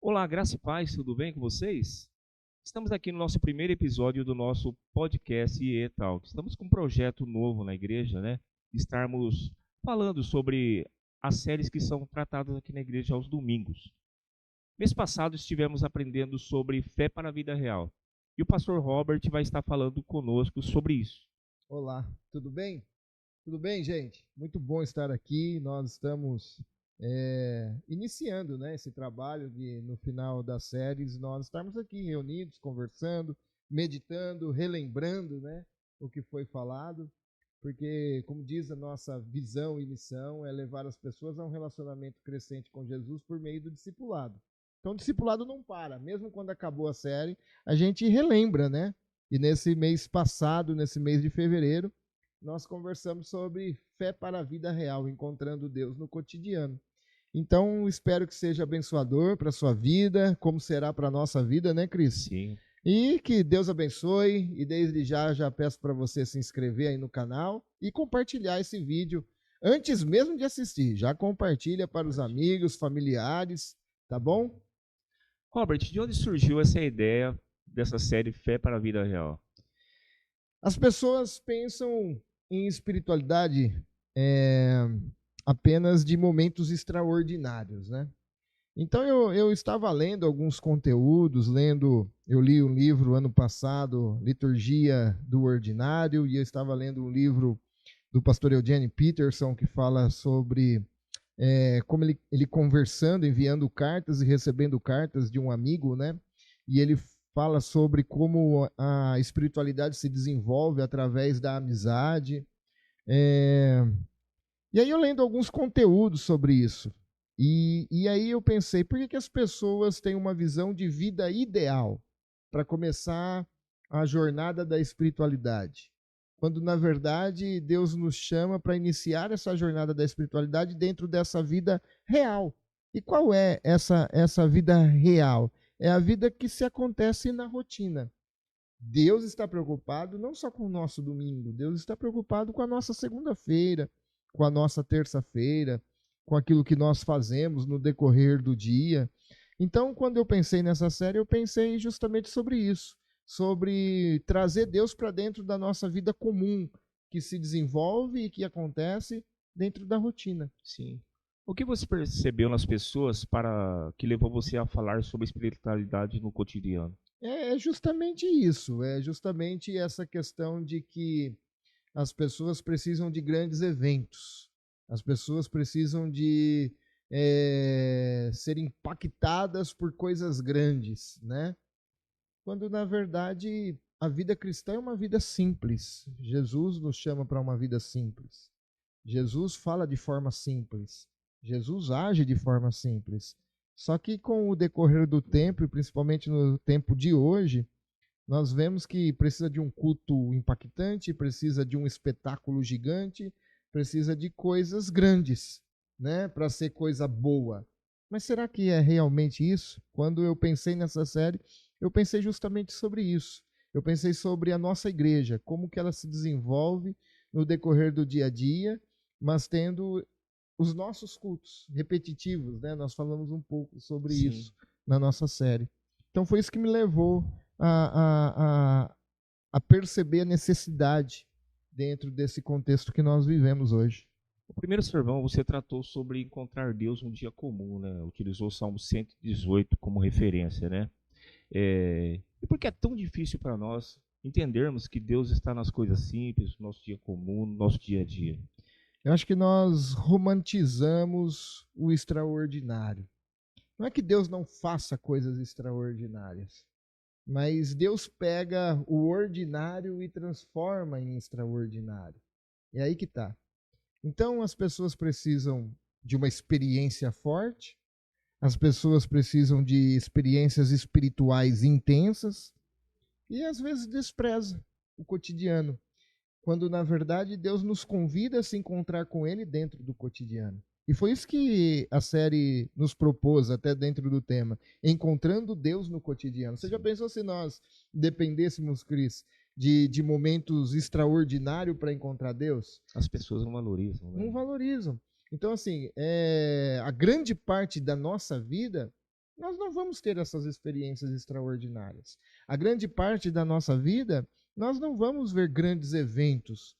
Olá, graça e paz, tudo bem com vocês? Estamos aqui no nosso primeiro episódio do nosso podcast E-Talk. Estamos com um projeto novo na igreja, né? Estarmos falando sobre as séries que são tratadas aqui na igreja aos domingos. Mês passado estivemos aprendendo sobre fé para a vida real. E o pastor Robert vai estar falando conosco sobre isso. Olá, tudo bem? Tudo bem, gente? Muito bom estar aqui. Nós estamos iniciando, né, esse trabalho de, no final das séries, nós estarmos aqui reunidos, conversando, meditando, relembrando, né, o que foi falado, porque, como diz a nossa visão e missão, é levar as pessoas a um relacionamento crescente com Jesus por meio do discipulado. Então, o discipulado não para, mesmo quando acabou a série, a gente relembra, né? E nesse mês passado, nesse mês de fevereiro, nós conversamos sobre fé para a vida real, encontrando Deus no cotidiano. Então, espero que seja abençoador para a sua vida, como será para a nossa vida, né, Cris? Sim. E que Deus abençoe, e desde já peço para você se inscrever aí no canal e compartilhar esse vídeo antes mesmo de assistir. Já compartilha para os amigos, familiares, tá bom? Robert, de onde surgiu essa ideia dessa série Fé para a Vida Real? As pessoas pensam em espiritualidade apenas de momentos extraordinários, né? Então eu estava lendo alguns conteúdos, eu li um livro ano passado, Liturgia do Ordinário, e eu estava lendo um livro do pastor Eugene Peterson, que fala sobre como ele conversando, enviando cartas e recebendo cartas de um amigo, né? E ele fala sobre como a espiritualidade se desenvolve através da amizade. E aí eu lendo alguns conteúdos sobre isso. E aí eu pensei, por que as pessoas têm uma visão de vida ideal para começar a jornada da espiritualidade? Quando, na verdade, Deus nos chama para iniciar essa jornada da espiritualidade dentro dessa vida real. E qual é essa vida real? É a vida que se acontece na rotina. Deus está preocupado não só com o nosso domingo, Deus está preocupado com a nossa segunda-feira, com a nossa terça-feira, com aquilo que nós fazemos no decorrer do dia. Então, quando eu pensei nessa série, eu pensei justamente sobre isso, sobre trazer Deus para dentro da nossa vida comum, que se desenvolve e que acontece dentro da rotina. Sim. O que você percebeu nas pessoas para que levou você a falar sobre espiritualidade no cotidiano? É justamente isso, é justamente essa questão de que as pessoas precisam de grandes eventos, as pessoas precisam de ser impactadas por coisas grandes, né? Quando na verdade a vida cristã é uma vida simples. Jesus nos chama para uma vida simples. Jesus fala de forma simples. Jesus age de forma simples. Só que com o decorrer do tempo, e principalmente no tempo de hoje, nós vemos que precisa de um culto impactante, precisa de um espetáculo gigante, precisa de coisas grandes, né, para ser coisa boa. Mas será que é realmente isso? Quando eu pensei nessa série, eu pensei justamente sobre isso. Eu pensei sobre a nossa igreja, como que ela se desenvolve no decorrer do dia a dia, mas tendo os nossos cultos repetitivos, né? Nós falamos um pouco sobre Sim. isso na nossa série. Então foi isso que me levou a perceber a necessidade dentro desse contexto que nós vivemos hoje. O primeiro sermão você tratou sobre encontrar Deus um dia comum, né? Utilizou o Salmo 118 como referência, né? E por que é tão difícil para nós entendermos que Deus está nas coisas simples, no nosso dia comum, no nosso dia a dia? Eu acho que nós romantizamos o extraordinário. Não é que Deus não faça coisas extraordinárias, mas Deus pega o ordinário e transforma em extraordinário. É aí que está. Então as pessoas precisam de uma experiência forte, as pessoas precisam de experiências espirituais intensas e às vezes despreza o cotidiano, quando na verdade Deus nos convida a se encontrar com Ele dentro do cotidiano. E foi isso que a série nos propôs, até dentro do tema, encontrando Deus no cotidiano. Você já pensou se nós dependêssemos, Cris, de momentos extraordinários para encontrar Deus? As pessoas não valorizam, né? Não valorizam. Então, assim, a grande parte da nossa vida nós não vamos ter essas experiências extraordinárias. A grande parte da nossa vida, nós não vamos ver grandes eventos.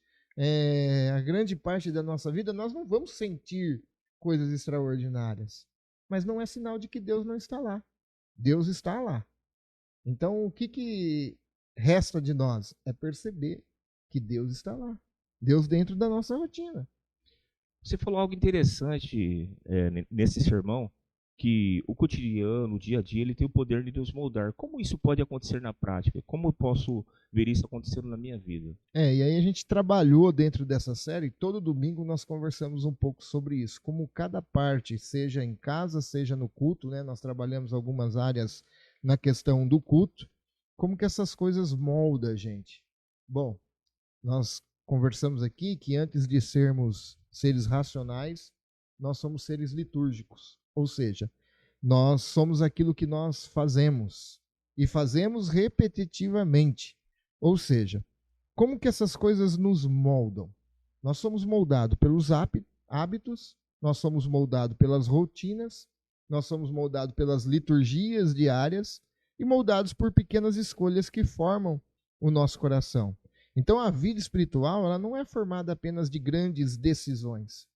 A grande parte da nossa vida, nós não vamos sentir coisas extraordinárias. Mas não é sinal de que Deus não está lá. Deus está lá. Então, o que resta de nós? É perceber que Deus está lá. Deus dentro da nossa rotina. Você falou algo interessante nesse sermão, que o cotidiano, o dia a dia, ele tem o poder de nos moldar. Como isso pode acontecer na prática? Como eu posso ver isso acontecendo na minha vida? E aí a gente trabalhou dentro dessa série, todo domingo nós conversamos um pouco sobre isso, como cada parte, seja em casa, seja no culto, né? Nós trabalhamos algumas áreas na questão do culto, como que essas coisas moldam a gente. Bom, nós conversamos aqui que antes de sermos seres racionais, nós somos seres litúrgicos, ou seja, nós somos aquilo que nós fazemos e fazemos repetitivamente. Ou seja, como que essas coisas nos moldam? Nós somos moldados pelos hábitos, nós somos moldados pelas rotinas, nós somos moldados pelas liturgias diárias e moldados por pequenas escolhas que formam o nosso coração. Então a vida espiritual, ela não é formada apenas de grandes decisões.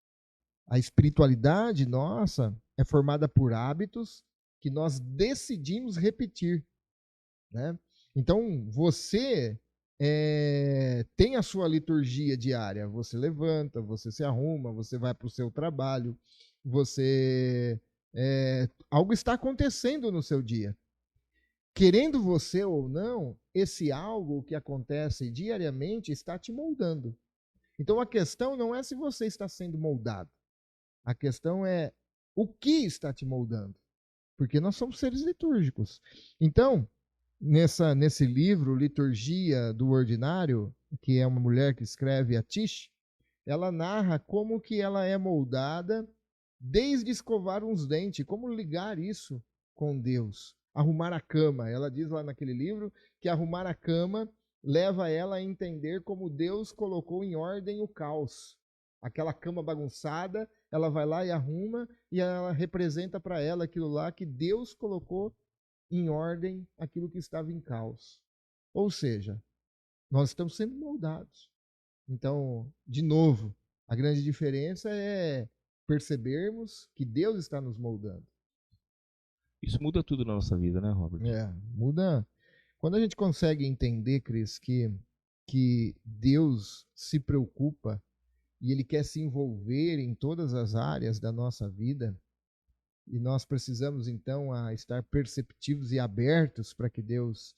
A espiritualidade nossa é formada por hábitos que nós decidimos repetir, né? Então você tem a sua liturgia diária. Você levanta, você se arruma, você vai para o seu trabalho, algo está acontecendo no seu dia. Querendo você ou não, esse algo que acontece diariamente está te moldando. Então a questão não é se você está sendo moldado. A questão é o que está te moldando. Porque nós somos seres litúrgicos. Então, nesse livro, Liturgia do Ordinário, que é uma mulher que escreve, a Tish, ela narra como que ela é moldada desde escovar uns dentes, como ligar isso com Deus. Arrumar a cama. Ela diz lá naquele livro que arrumar a cama leva ela a entender como Deus colocou em ordem o caos. Aquela cama bagunçada, ela vai lá e arruma e ela representa para ela aquilo lá que Deus colocou em ordem aquilo que estava em caos. Ou seja, nós estamos sendo moldados. Então, de novo, a grande diferença é percebermos que Deus está nos moldando. Isso muda tudo na nossa vida, né, Robert? Muda. Quando a gente consegue entender, Cris, que Deus se preocupa e Ele quer se envolver em todas as áreas da nossa vida, e nós precisamos então estar perceptivos e abertos para que Deus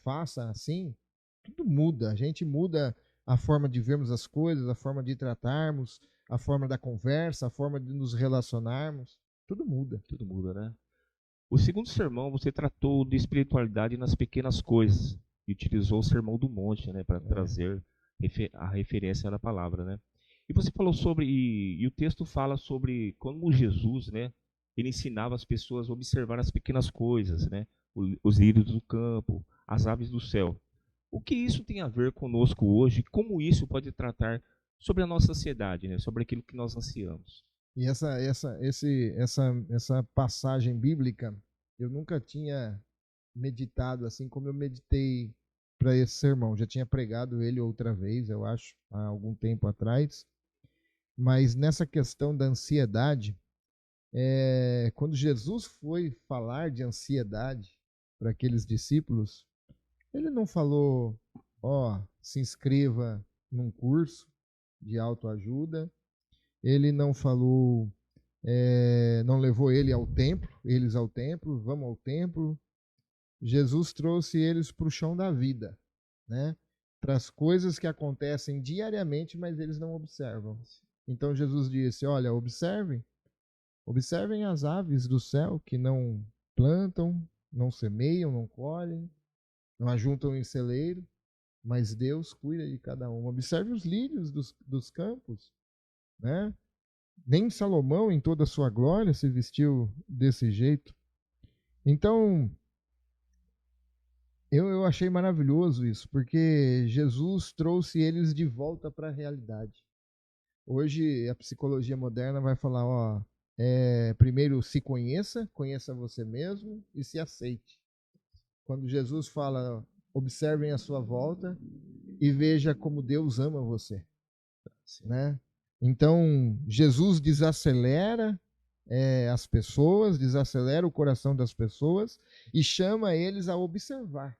faça assim, tudo muda. A gente muda a forma de vermos as coisas, a forma de tratarmos, a forma da conversa, a forma de nos relacionarmos. Tudo muda. Tudo muda, né? O segundo sermão, você tratou de espiritualidade nas pequenas coisas e utilizou o sermão do monte, né, para trazer a referência da palavra, né? E você falou sobre, e o texto fala sobre como Jesus, né, ele ensinava as pessoas a observar as pequenas coisas, né, os lírios do campo, as aves do céu. O que isso tem a ver conosco hoje? Como isso pode tratar sobre a nossa sociedade, né, sobre aquilo que nós ansiamos? E essa passagem bíblica, eu nunca tinha meditado assim como eu meditei para esse sermão. Já tinha pregado ele outra vez, eu acho, há algum tempo atrás. Mas nessa questão da ansiedade, quando Jesus foi falar de ansiedade para aqueles discípulos, ele não falou, se inscreva num curso de autoajuda, ele não falou, não levou eles ao templo, vamos ao templo. Jesus trouxe eles para o chão da vida, né? Para as coisas que acontecem diariamente, mas eles não observam. Então Jesus disse, olha, observem as aves do céu que não plantam, não semeiam, não colhem, não ajuntam em celeiro, mas Deus cuida de cada um. Observe os lírios dos campos, né? Nem Salomão, em toda a sua glória, se vestiu desse jeito. Então, eu achei maravilhoso isso, porque Jesus trouxe eles de volta para a realidade. Hoje, a psicologia moderna vai falar, primeiro se conheça você mesmo e se aceite. Quando Jesus fala, observem a sua volta e veja como Deus ama você, né? Então, Jesus desacelera as pessoas, desacelera o coração das pessoas e chama eles a observar.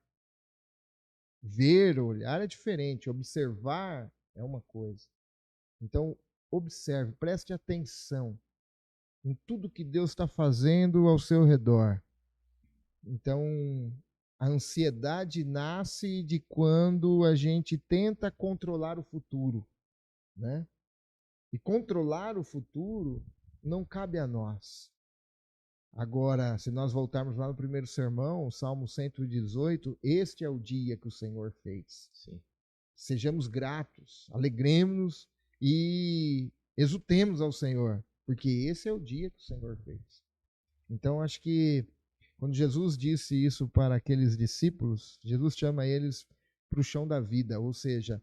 Ver, olhar é diferente, observar é uma coisa. Então, observe, preste atenção em tudo que Deus está fazendo ao seu redor. Então, a ansiedade nasce de quando a gente tenta controlar o futuro, né? E controlar o futuro não cabe a nós. Agora, se nós voltarmos lá no primeiro sermão, Salmo 118, este é o dia que o Senhor fez. Sim. Sejamos gratos, alegremos-nos e exultemos ao Senhor, porque esse é o dia que o Senhor fez. Então, acho que quando Jesus disse isso para aqueles discípulos, Jesus chama eles para o chão da vida, ou seja,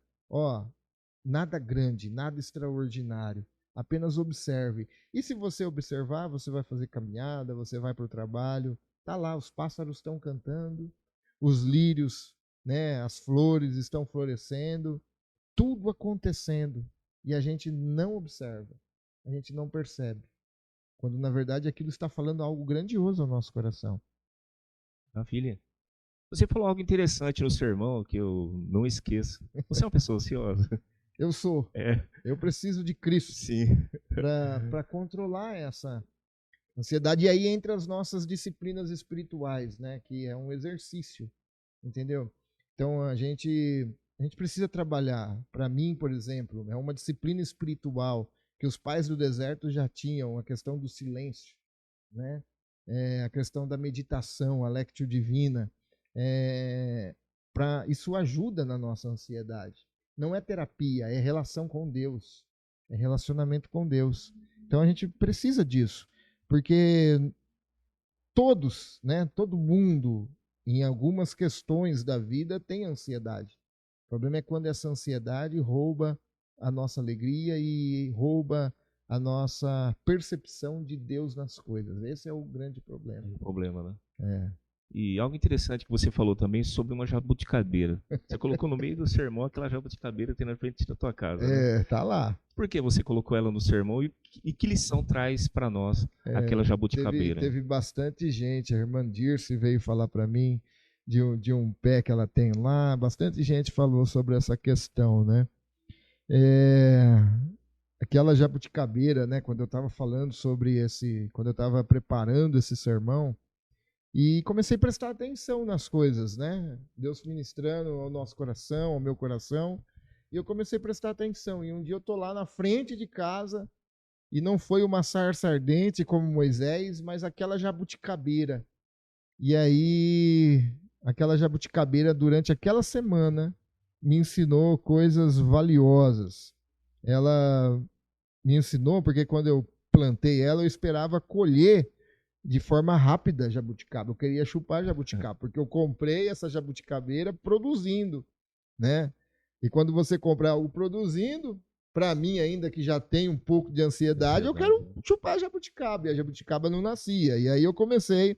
nada grande, nada extraordinário, apenas observe. E se você observar, você vai fazer caminhada, você vai para o trabalho, tá lá, os pássaros estão cantando, os lírios, né, as flores estão florescendo, tudo acontecendo, e a gente não observa, a gente não percebe, quando na verdade aquilo está falando algo grandioso ao nosso coração. Maravilha. Você falou algo interessante no sermão que eu não esqueço. Você é uma pessoa ansiosa. Eu sou. Eu preciso de Cristo. Sim. Para controlar essa ansiedade. E aí entra as nossas disciplinas espirituais, né? Que é um exercício, entendeu? Então a gente precisa trabalhar. Para mim, por exemplo, é uma disciplina espiritual que os pais do deserto já tinham, a questão do silêncio, né? A questão da meditação, a lectio divina. Isso ajuda na nossa ansiedade. Não é terapia, é relação com Deus, é relacionamento com Deus. Então a gente precisa disso, porque todos, né, todo mundo, em algumas questões da vida, tem ansiedade. O problema é quando essa ansiedade rouba a nossa alegria e rouba a nossa percepção de Deus nas coisas. Esse é o grande problema. É o problema, né? E algo interessante que você falou também sobre uma jabuticabeira. Você colocou no meio do sermão aquela jabuticabeira que tem na frente da tua casa, né? Tá lá. Por que você colocou ela no sermão e que lição traz para nós aquela jabuticabeira? Teve bastante gente, a irmã Dirce veio falar para mim de um pé que ela tem lá, bastante gente falou sobre essa questão, né? Aquela jabuticabeira, né? Quando eu estava falando quando eu estava preparando esse sermão, e comecei a prestar atenção nas coisas, né? Deus ministrando ao nosso coração, ao meu coração. E eu comecei a prestar atenção. E um dia eu tô lá na frente de casa, e não foi uma sarça ardente como Moisés, mas aquela jabuticabeira. E aí, aquela jabuticabeira, durante aquela semana, me ensinou coisas valiosas. Ela me ensinou, porque quando eu plantei ela, eu esperava colher de forma rápida jabuticaba. Eu queria chupar jabuticaba, porque eu comprei essa jabuticabeira produzindo, né? E quando você compra algo produzindo, para mim ainda que já tem um pouco de ansiedade, eu quero chupar jabuticaba, e a jabuticaba não nascia. E aí eu comecei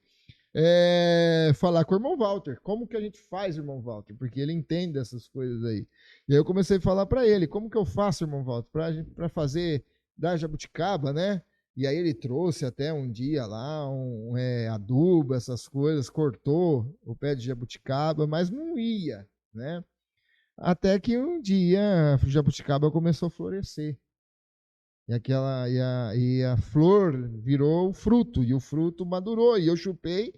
a falar com o irmão Walter. Como que a gente faz, irmão Walter? Porque ele entende essas coisas aí. E aí eu comecei a falar para ele, como que eu faço, irmão Walter, para fazer da jabuticaba, né? E aí ele trouxe até um dia lá adubo, essas coisas, cortou o pé de jabuticaba, mas não ia, né? Até que um dia a jabuticaba começou a florescer. E a flor virou fruto, e o fruto madurou. E eu chupei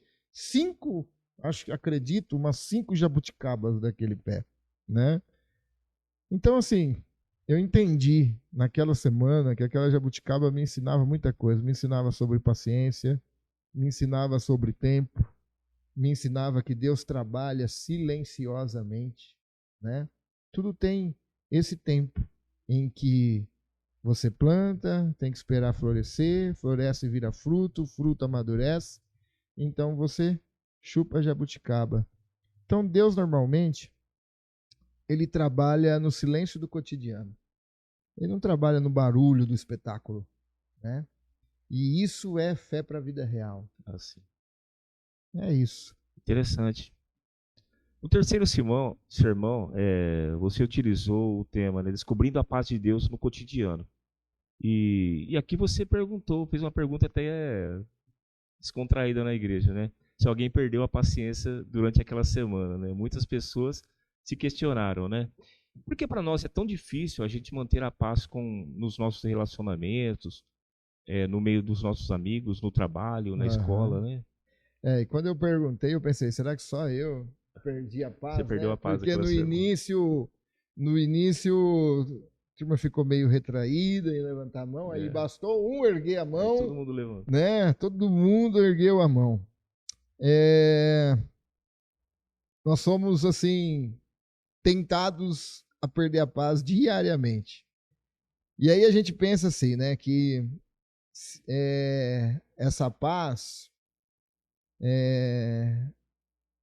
umas 5 jabuticabas daquele pé, né? Então, assim, eu entendi naquela semana que aquela jabuticaba me ensinava muita coisa. Me ensinava sobre paciência, me ensinava sobre tempo, me ensinava que Deus trabalha silenciosamente, né? Tudo tem esse tempo em que você planta, tem que esperar florescer, floresce e vira fruto, fruto amadurece, então você chupa a jabuticaba. Então Deus normalmente, ele trabalha no silêncio do cotidiano. Ele não trabalha no barulho do espetáculo, né? E isso é fé para a vida real. Assim. É isso. Interessante. No terceiro sermão, você utilizou o tema, né, descobrindo a paz de Deus no cotidiano. E aqui você fez uma pergunta até descontraída na igreja, né? Se alguém perdeu a paciência durante aquela semana, né? Muitas pessoas se questionaram, né? Por que para nós é tão difícil a gente manter a paz nos nossos relacionamentos, no meio dos nossos amigos, no trabalho, na escola, né? E quando eu perguntei, eu pensei, será que só eu perdi a paz, Você perdeu né? a paz Porque daquela no semana. início, a turma ficou meio retraída em levantar a mão, aí bastou um erguer a Aí mão, todo mundo levanta. né? Todo mundo ergueu a mão. Nós somos, assim, tentados a perder a paz diariamente. E aí a gente pensa assim, né, que essa paz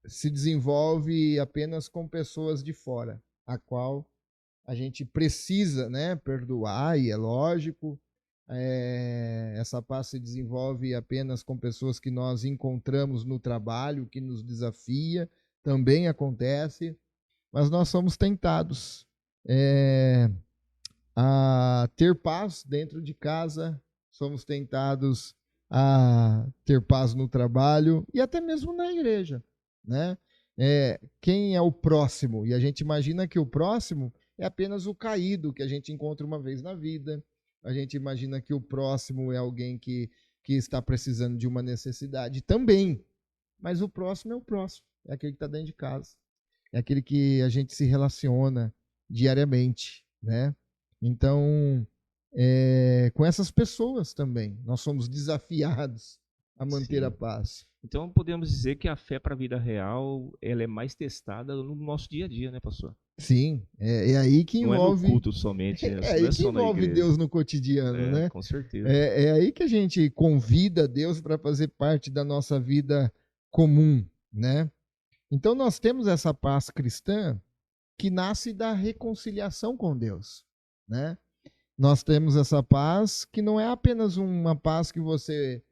se desenvolve apenas com pessoas de fora, a qual a gente precisa, né, perdoar, e é lógico. Essa paz se desenvolve apenas com pessoas que nós encontramos no trabalho, que nos desafia, também acontece, mas nós somos tentados a ter paz dentro de casa, somos tentados a ter paz no trabalho e até mesmo na igreja, né? Quem é o próximo? E a gente imagina que o próximo é apenas o caído que a gente encontra uma vez na vida. A gente imagina que o próximo é alguém que está precisando de uma necessidade também. Mas o próximo é o próximo, é aquele que está dentro de casa, é aquele que a gente se relaciona diariamente, né? Então, com essas pessoas também, nós somos desafiados a manter Sim. a paz. Então podemos dizer que a fé para a vida real, ela é mais testada no nosso dia a dia, né, pastor? Sim, é aí que Não é no envolve. culto somente, né? É Não aí é que só na envolve igreja. Deus no cotidiano, né? Com certeza. É aí que a gente convida Deus para fazer parte da nossa vida comum, né? Então nós temos essa paz cristã que nasce da reconciliação com Deus, né? Nós temos essa paz que não é apenas uma paz que você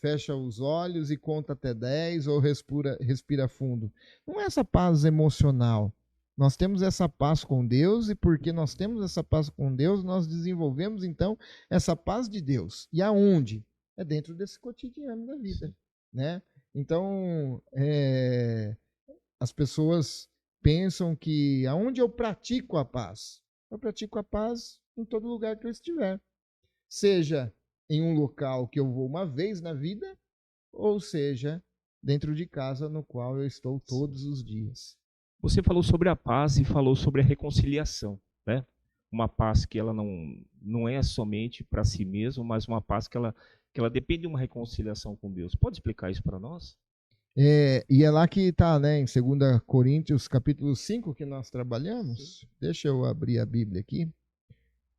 fecha os olhos e conta até 10 ou respira fundo. Não é essa paz emocional. Nós temos essa paz com Deus e porque nós temos essa paz com Deus, nós desenvolvemos então essa paz de Deus. E aonde? É dentro desse cotidiano da vida, né? Então, as pessoas pensam que aonde eu pratico a paz? Eu pratico a paz em todo lugar que eu estiver. Seja em um local que eu vou uma vez na vida, ou seja, dentro de casa no qual eu estou todos os dias. Você falou sobre a paz e falou sobre a reconciliação, né? Uma paz que ela não é somente para si mesmo, mas uma paz que ela depende de uma reconciliação com Deus. Pode explicar isso para nós? E é lá que está, né, em 2 Coríntios, capítulo 5, que nós trabalhamos. Sim. Deixa eu abrir a Bíblia aqui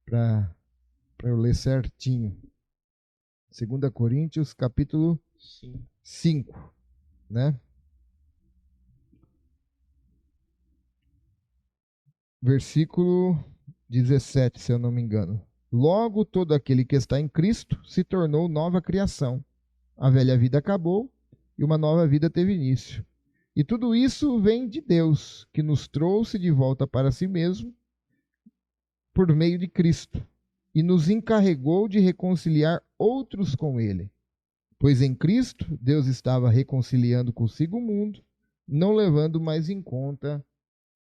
para eu ler certinho. 2 Coríntios, capítulo 5, né? Versículo 17, se eu não me engano. Logo, todo aquele que está em Cristo se tornou nova criação. A velha vida acabou e uma nova vida teve início. E tudo isso vem de Deus, que nos trouxe de volta para si mesmo por meio de Cristo e nos encarregou de reconciliar outros com Ele. Pois em Cristo, Deus estava reconciliando consigo o mundo, não levando mais em conta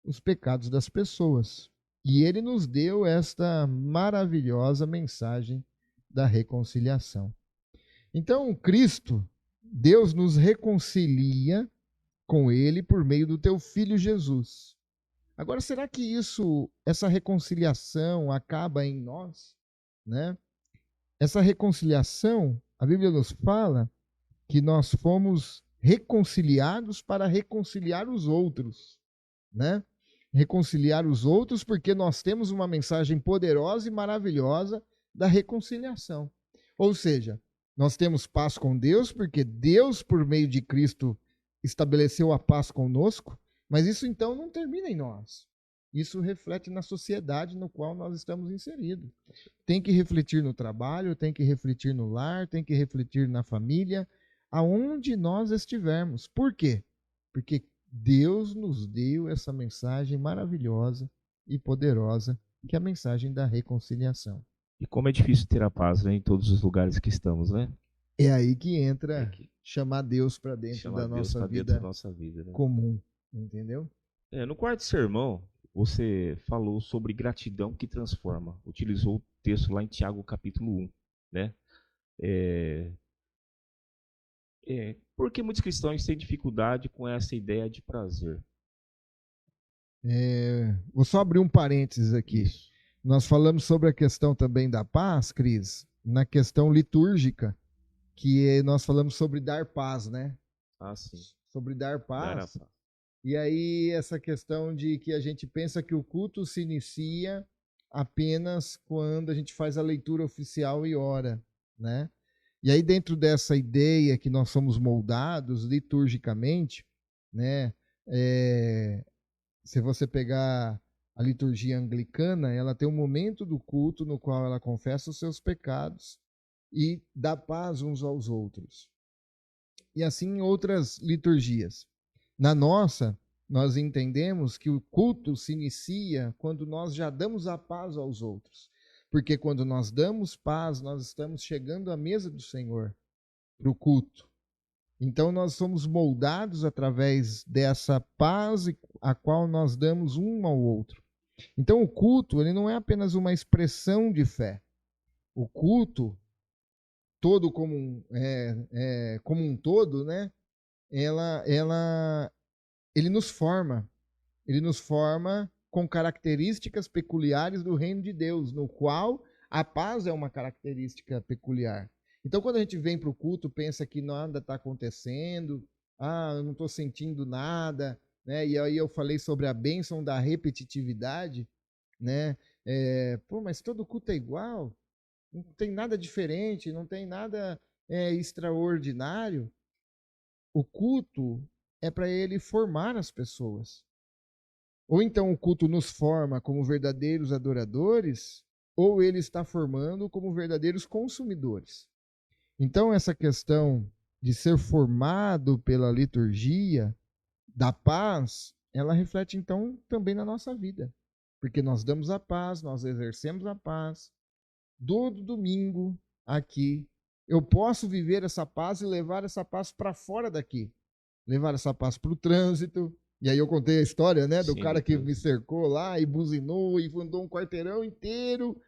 os pecados das pessoas. E Ele nos deu esta maravilhosa mensagem da reconciliação. Então, Cristo, Deus nos reconcilia com Ele por meio do teu Filho Jesus. Agora, será que essa reconciliação acaba em nós, né? Essa reconciliação, a Bíblia nos fala que nós fomos reconciliados para reconciliar os outros, né? Reconciliar os outros porque nós temos uma mensagem poderosa e maravilhosa da reconciliação. Ou seja, nós temos paz com Deus porque Deus, por meio de Cristo, estabeleceu a paz conosco, mas isso então não termina em nós. Isso reflete na sociedade no qual nós estamos inseridos. Tem que refletir no trabalho, tem que refletir no lar, tem que refletir na família, aonde nós estivermos. Por quê? Porque Deus nos deu essa mensagem maravilhosa e poderosa, que é a mensagem da reconciliação. E como é difícil ter a paz, né, em todos os lugares que estamos, né? É aí que entra chamar Deus para dentro da nossa vida né? comum, entendeu? No quarto sermão, você falou sobre gratidão que transforma. Utilizou o texto lá em Tiago, capítulo 1, né? Por que muitos cristãos têm dificuldade com essa ideia de prazer? Vou só abrir um parênteses aqui. Isso. Nós falamos sobre a questão também da paz, Cris, na questão litúrgica, que nós falamos sobre dar paz, né? Ah, sim. Sobre dar paz. E aí essa questão de que a gente pensa que o culto se inicia apenas quando a gente faz a leitura oficial e ora, né? E aí dentro dessa ideia que nós somos moldados liturgicamente, né? Se você pegar a liturgia anglicana, ela tem um momento do culto no qual ela confessa os seus pecados e dá paz uns aos outros. E assim em outras liturgias. Na nossa, nós entendemos que o culto se inicia quando nós já damos a paz aos outros. Porque quando nós damos paz, nós estamos chegando à mesa do Senhor, para o culto. Então nós somos moldados através dessa paz a qual nós damos um ao outro. Então o culto, ele não é apenas uma expressão de fé. O culto todo como um todo, né? Ele nos forma com características peculiares do reino de Deus, no qual a paz é uma característica peculiar. Então, quando a gente vem para o culto, pensa que nada está acontecendo, eu não estou sentindo nada, né? E aí eu falei sobre a bênção da repetitividade, né? Mas todo culto é igual, não tem nada diferente, não tem nada extraordinário. O culto é para ele formar as pessoas. Ou então o culto nos forma como verdadeiros adoradores, ou ele está formando como verdadeiros consumidores. Então, essa questão de ser formado pela liturgia da paz, ela reflete então também na nossa vida. Porque nós damos a paz, nós exercemos a paz. Todo domingo aqui, eu posso viver essa paz e levar essa paz para fora daqui. Levar essa paz para o trânsito. E aí eu contei a história, né, do cara que me cercou lá e buzinou e andou um quarteirão inteiro.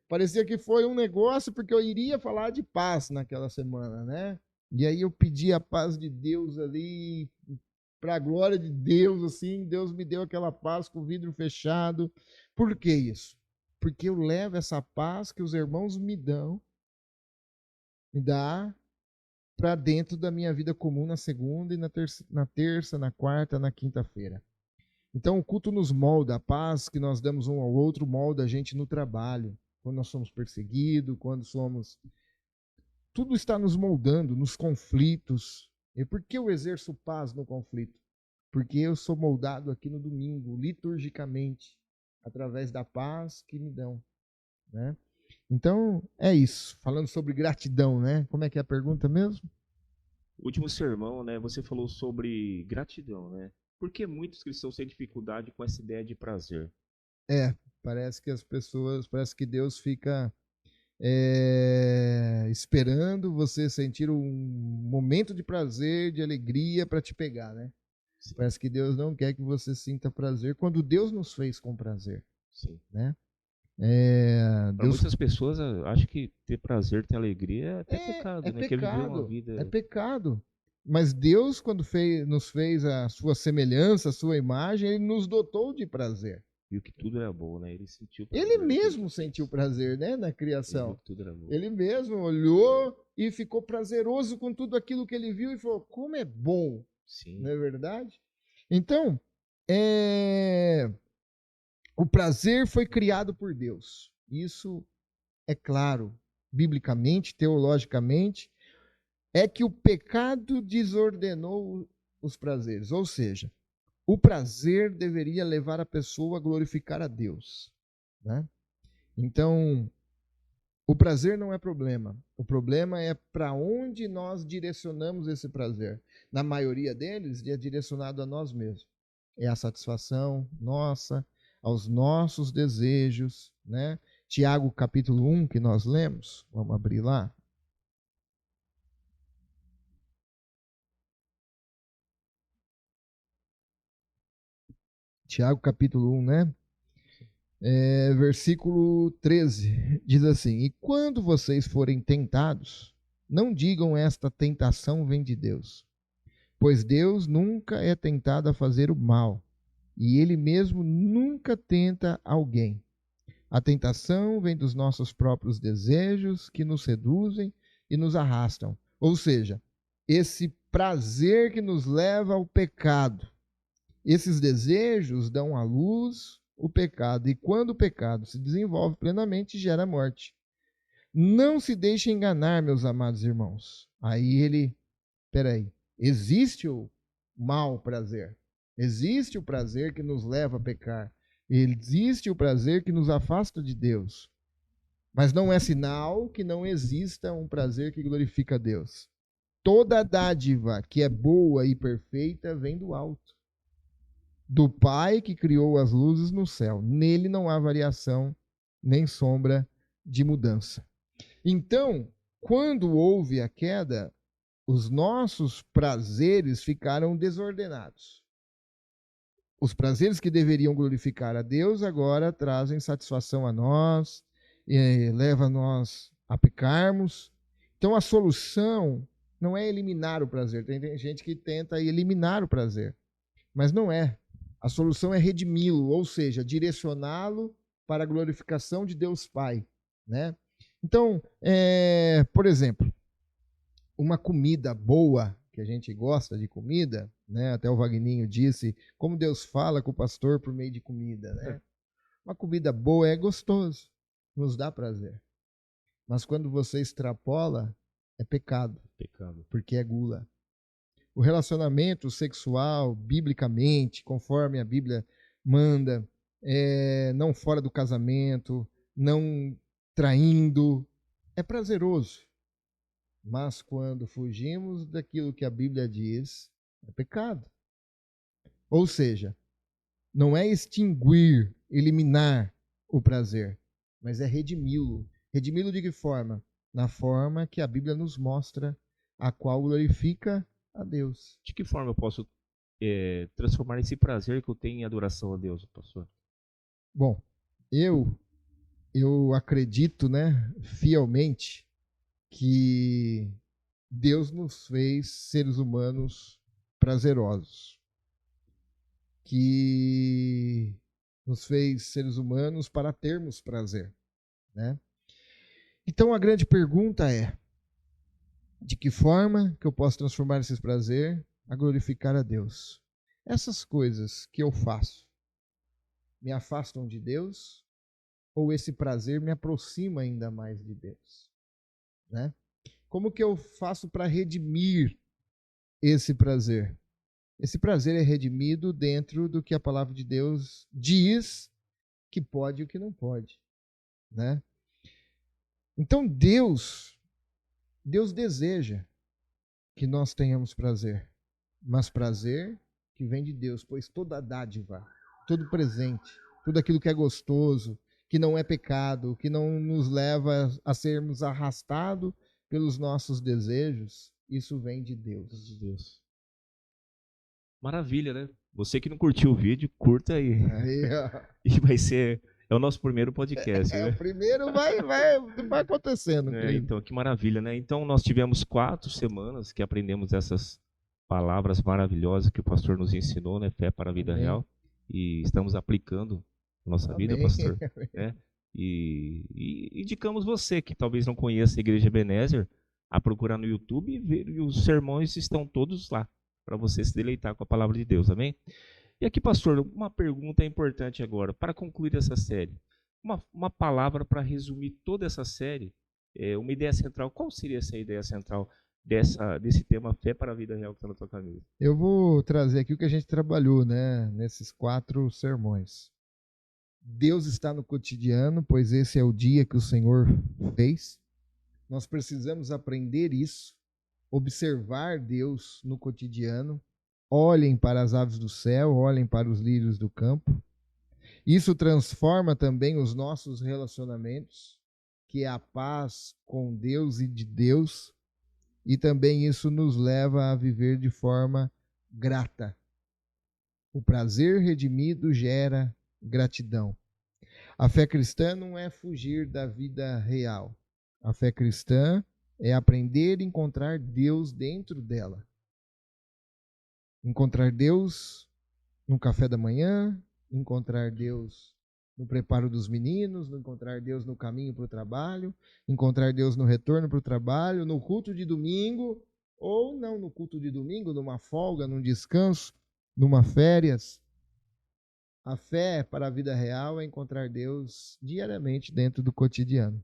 Parecia que foi um negócio porque eu iria falar de paz naquela semana, né? E aí eu pedi a paz de Deus ali, para a glória de Deus, assim, Deus me deu aquela paz com o vidro fechado. Por que isso? Porque eu levo essa paz que os irmãos me dá para dentro da minha vida comum na segunda e na terça, na quarta, na quinta-feira. Então o culto nos molda, a paz que nós damos um ao outro molda a gente no trabalho, quando nós somos perseguidos, quando somos... Tudo está nos moldando, nos conflitos. E por que eu exerço paz no conflito? Porque eu sou moldado aqui no domingo, liturgicamente, através da paz que me dão, né? Então, é isso. Falando sobre gratidão, né? Como é que é a pergunta mesmo? O último sermão, né, você falou sobre gratidão, né? Por que muitos cristãos têm dificuldade com essa ideia de prazer? Parece que Deus fica esperando você sentir um momento de prazer, de alegria para te pegar, né? Sim. Parece que Deus não quer que você sinta prazer quando Deus nos fez com prazer. Sim. Né? Para muitas pessoas, acho que ter prazer, ter alegria é até pecado, né? Que ele viveu uma vida... É pecado. Mas Deus, quando nos fez a sua semelhança, a sua imagem, ele nos dotou de prazer. Viu que tudo era bom, né? Ele sentiu prazer. Ele mesmo sentiu prazer, né? Na criação. Ele viu que tudo era bom. Ele mesmo olhou e ficou prazeroso com tudo aquilo que ele viu e falou, como é bom. Sim. Não é verdade? Então, o prazer foi criado por Deus. Isso é claro, biblicamente, teologicamente, é que o pecado desordenou os prazeres. Ou seja, o prazer deveria levar a pessoa a glorificar a Deus, né? Então, o prazer não é problema. O problema é para onde nós direcionamos esse prazer. Na maioria deles, é direcionado a nós mesmos. É a satisfação nossa, aos nossos desejos, né? Tiago capítulo 1, que nós lemos, vamos abrir lá. Tiago capítulo 1, né? Versículo 13, diz assim: E quando vocês forem tentados, não digam esta tentação vem de Deus, pois Deus nunca é tentado a fazer o mal, e Ele mesmo nunca tenta alguém. A tentação vem dos nossos próprios desejos que nos seduzem e nos arrastam. Ou seja, esse prazer que nos leva ao pecado. Esses desejos dão à luz o pecado, e quando o pecado se desenvolve plenamente, gera morte. Não se deixe enganar, meus amados irmãos. Peraí, existe o mau prazer. Existe o prazer que nos leva a pecar. Existe o prazer que nos afasta de Deus. Mas não é sinal que não exista um prazer que glorifica a Deus. Toda dádiva que é boa e perfeita vem do alto, do Pai que criou as luzes no céu. Nele não há variação nem sombra de mudança. Então, quando houve a queda, os nossos prazeres ficaram desordenados. Os prazeres que deveriam glorificar a Deus agora trazem satisfação a nós, leva nós a pecarmos. Então a solução não é eliminar o prazer. Tem gente que tenta eliminar o prazer, mas não é. A solução é redimi-lo, ou seja, direcioná-lo para a glorificação de Deus Pai, né? Então, por exemplo, uma comida boa, que a gente gosta de comida, né? Até o Vagninho disse, como Deus fala com o pastor por meio de comida, né? Uma comida boa é gostoso, nos dá prazer. Mas quando você extrapola, é pecado. Porque é gula. O relacionamento sexual, biblicamente, conforme a Bíblia manda, não fora do casamento, não traindo, é prazeroso. Mas quando fugimos daquilo que a Bíblia diz, é pecado. Ou seja, não é extinguir, eliminar o prazer, mas é redimi-lo. Redimi-lo de que forma? Na forma que a Bíblia nos mostra, a qual glorifica a Deus. De que forma eu posso transformar esse prazer que eu tenho em adoração a Deus, pastor? Bom, eu acredito, né, fielmente, que Deus nos fez seres humanos prazerosos, que nos fez seres humanos para termos prazer, né? Então a grande pergunta é: de que forma que eu posso transformar esse prazer a glorificar a Deus? Essas coisas que eu faço me afastam de Deus ou esse prazer me aproxima ainda mais de Deus, né? Como que eu faço para redimir esse prazer? Esse prazer é redimido dentro do que a palavra de Deus diz que pode e o que não pode, né? Então Deus deseja que nós tenhamos prazer, mas prazer que vem de Deus, pois toda dádiva, todo presente, tudo aquilo que é gostoso, que não é pecado, que não nos leva a sermos arrastados pelos nossos desejos, isso vem de Deus. Maravilha, né? Você que não curtiu o vídeo, curta aí. E vai ser... É o nosso primeiro podcast, né? O primeiro vai acontecendo. Então, que maravilha, né? Então, nós tivemos 4 semanas que aprendemos essas palavras maravilhosas que o pastor nos ensinou, né? Fé para a vida real. E estamos aplicando na nossa vida, pastor. Né? E indicamos você que talvez não conheça a Igreja Ebenezer a procurar no YouTube e ver, e os sermões estão todos lá para você se deleitar com a palavra de Deus, amém? E aqui, pastor, uma pergunta importante agora, para concluir essa série. Uma palavra para resumir toda essa série, uma ideia central. Qual seria essa ideia central desse tema Fé para a Vida Real que está na tua camisa? Eu vou trazer aqui o que a gente trabalhou, né, nesses 4 sermões. Deus está no cotidiano, pois esse é o dia que o Senhor fez. Nós precisamos aprender isso, observar Deus no cotidiano. Olhem para as aves do céu, olhem para os lírios do campo. Isso transforma também os nossos relacionamentos, que é a paz com Deus e de Deus, e também isso nos leva a viver de forma grata. O prazer redimido gera gratidão. A fé cristã não é fugir da vida real. A fé cristã é aprender a encontrar Deus dentro dela. Encontrar Deus no café da manhã, encontrar Deus no preparo dos meninos, encontrar Deus no caminho para o trabalho, encontrar Deus no retorno para o trabalho, no culto de domingo, ou não no culto de domingo, numa folga, num descanso, numa férias. A fé para a vida real é encontrar Deus diariamente dentro do cotidiano.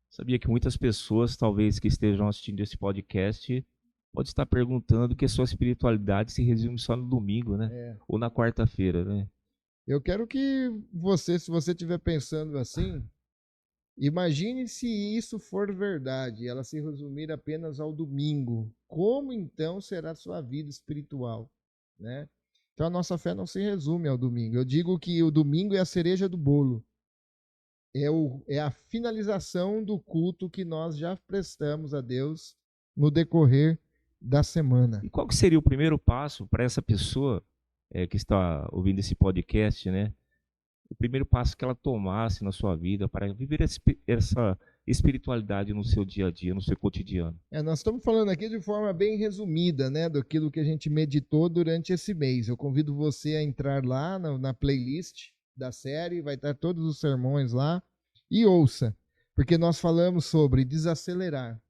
Sabia que muitas pessoas, talvez, que estejam assistindo esse podcast, pode estar perguntando que a sua espiritualidade se resume só no domingo, né? Ou na quarta-feira, né? Eu quero que você, se você estiver pensando assim, imagine se isso for verdade, ela se resumir apenas ao domingo. Como então será a sua vida espiritual, né? Então a nossa fé não se resume ao domingo. Eu digo que o domingo é a cereja do bolo. É a finalização do culto que nós já prestamos a Deus no decorrer da semana. E qual que seria o primeiro passo para essa pessoa que está ouvindo esse podcast, né? O primeiro passo que ela tomasse na sua vida para viver essa espiritualidade no seu dia a dia, no seu cotidiano? Nós estamos falando aqui de forma bem resumida, né, daquilo que a gente meditou durante esse mês. Eu convido você a entrar lá na playlist da série, vai estar todos os sermões lá, e ouça, porque nós falamos sobre desacelerar.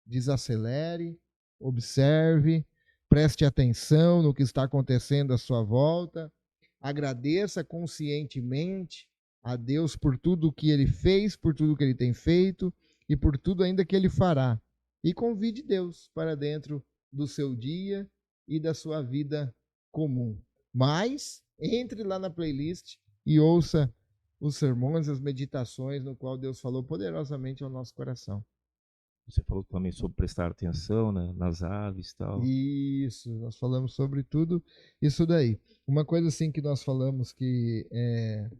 Desacelere, observe, preste atenção no que está acontecendo à sua volta, agradeça conscientemente a Deus por tudo que Ele fez, por tudo que Ele tem feito e por tudo ainda que Ele fará. E convide Deus para dentro do seu dia e da sua vida comum. Mas entre lá na playlist e ouça os sermões, as meditações no qual Deus falou poderosamente ao nosso coração. Você falou também sobre prestar atenção, né, nas aves e tal. Isso, nós falamos sobre tudo isso daí. Uma coisa assim que nós falamos que é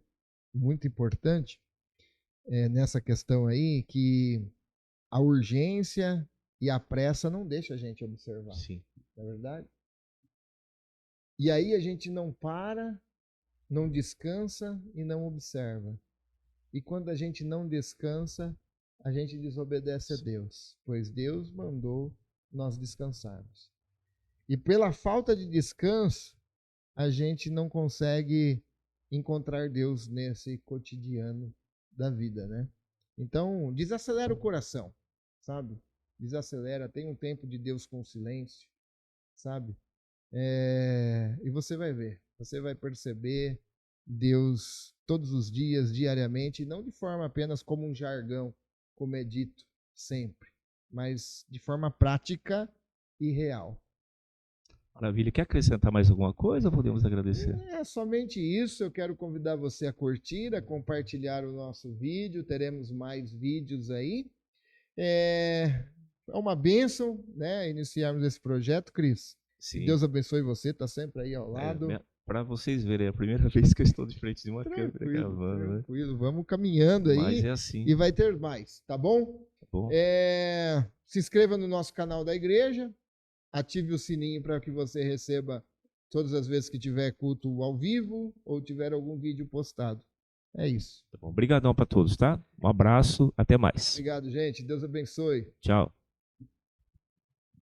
muito importante nessa questão aí, que a urgência e a pressa não deixa a gente observar. Sim. Não é verdade? E aí a gente não para, não descansa e não observa. E quando a gente não descansa, a gente desobedece a Deus, pois Deus mandou nós descansarmos. E pela falta de descanso, a gente não consegue encontrar Deus nesse cotidiano da vida, né? Então, desacelera o coração, sabe? Desacelera, tem um tempo de Deus com silêncio, sabe? E você vai ver, você vai perceber Deus todos os dias, diariamente, e não de forma apenas como um jargão, como é dito sempre, mas de forma prática e real. Maravilha. Quer acrescentar mais alguma coisa ou podemos agradecer? Somente isso. Eu quero convidar você a curtir, a compartilhar o nosso vídeo. Teremos mais vídeos aí. É uma bênção, né, iniciarmos esse projeto, Cris. Sim. Que Deus abençoe você, está sempre aí ao lado. Para vocês verem, é a primeira vez que eu estou de frente de uma câmera gravando, né? Tranquilo, vamos caminhando aí. Mas é assim. E vai ter mais, tá bom? Tá bom. Se inscreva no nosso canal da igreja, ative o sininho para que você receba todas as vezes que tiver culto ao vivo ou tiver algum vídeo postado. É isso. Tá bom. Obrigadão para todos, tá? Um abraço, até mais. Obrigado, gente. Deus abençoe. Tchau.